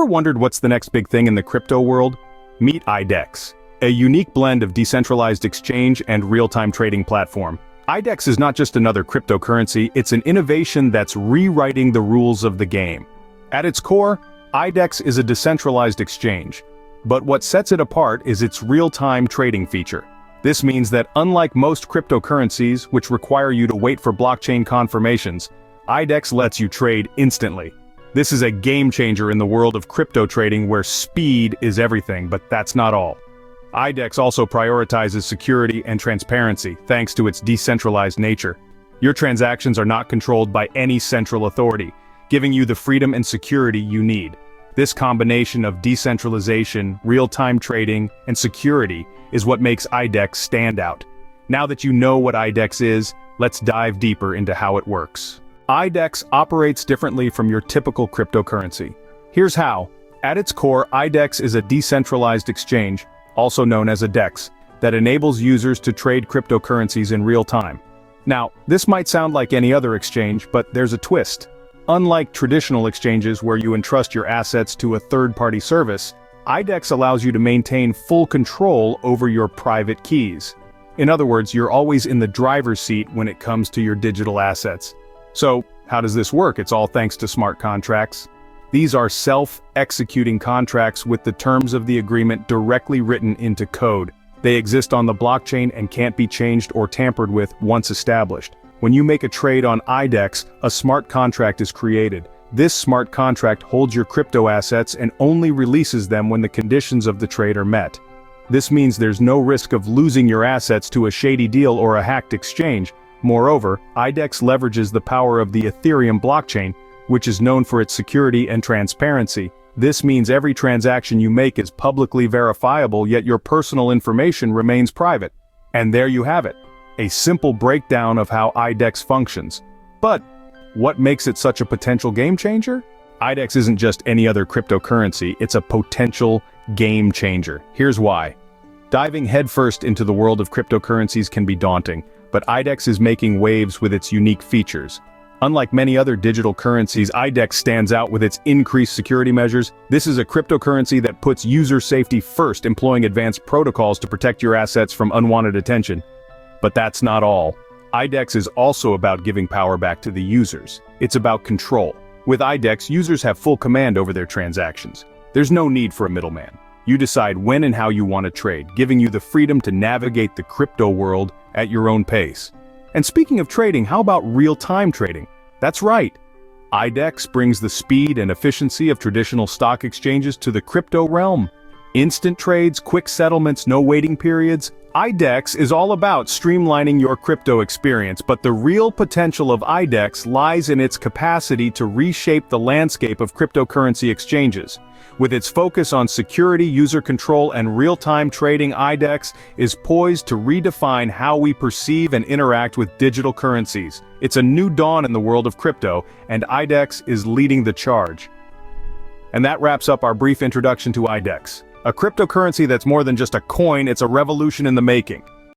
Ever wondered what's the next big thing in the crypto world? Meet IDEX, a unique blend of decentralized exchange and real-time trading platform. IDEX is not just another cryptocurrency, it's an innovation that's rewriting the rules of the game. At its core, IDEX is a decentralized exchange. But what sets it apart is its real-time trading feature. This means that unlike most cryptocurrencies, which require you to wait for blockchain confirmations, IDEX lets you trade instantly. This is a game changer in the world of crypto trading where speed is everything, but that's not all. IDEX also prioritizes security and transparency thanks to its decentralized nature. Your transactions are not controlled by any central authority, giving you the freedom and security you need. This combination of decentralization, real-time trading, and security is what makes IDEX stand out. Now that you know what IDEX is, let's dive deeper into how it works. IDEX operates differently from your typical cryptocurrency. Here's how. At its core, IDEX is a decentralized exchange, also known as a DEX, that enables users to trade cryptocurrencies in real time. Now, this might sound like any other exchange, but there's a twist. Unlike traditional exchanges where you entrust your assets to a third-party service, IDEX allows you to maintain full control over your private keys. In other words, you're always in the driver's seat when it comes to your digital assets. So, how does this work? It's all thanks to smart contracts. These are self-executing contracts with the terms of the agreement directly written into code. They exist on the blockchain and can't be changed or tampered with once established. When you make a trade on IDEX, a smart contract is created. This smart contract holds your crypto assets and only releases them when the conditions of the trade are met. This means there's no risk of losing your assets to a shady deal or a hacked exchange. Moreover, IDEX leverages the power of the Ethereum blockchain, which is known for its security and transparency. This means every transaction you make is publicly verifiable, yet your personal information remains private. And there you have it, a simple breakdown of how IDEX functions. But what makes it such a potential game changer? IDEX isn't just any other cryptocurrency, it's a potential game changer. Here's why. Diving headfirst into the world of cryptocurrencies can be daunting, but IDEX is making waves with its unique features. Unlike many other digital currencies, IDEX stands out with its increased security measures. This is a cryptocurrency that puts user safety first, employing advanced protocols to protect your assets from unwanted attention. But that's not all. IDEX is also about giving power back to the users. It's about control. With IDEX, users have full command over their transactions. There's no need for a middleman. You decide when and how you want to trade, giving you the freedom to navigate the crypto world at your own pace. And speaking of trading, how about real-time trading? That's right. IDEX brings the speed and efficiency of traditional stock exchanges to the crypto realm. Instant trades, quick settlements, no waiting periods. IDEX is all about streamlining your crypto experience, but the real potential of IDEX lies in its capacity to reshape the landscape of cryptocurrency exchanges. With its focus on security, user control, and real-time trading, IDEX is poised to redefine how we perceive and interact with digital currencies. It's a new dawn in the world of crypto, and IDEX is leading the charge. And that wraps up our brief introduction to IDEX. A cryptocurrency that's more than just a coin, it's a revolution in the making.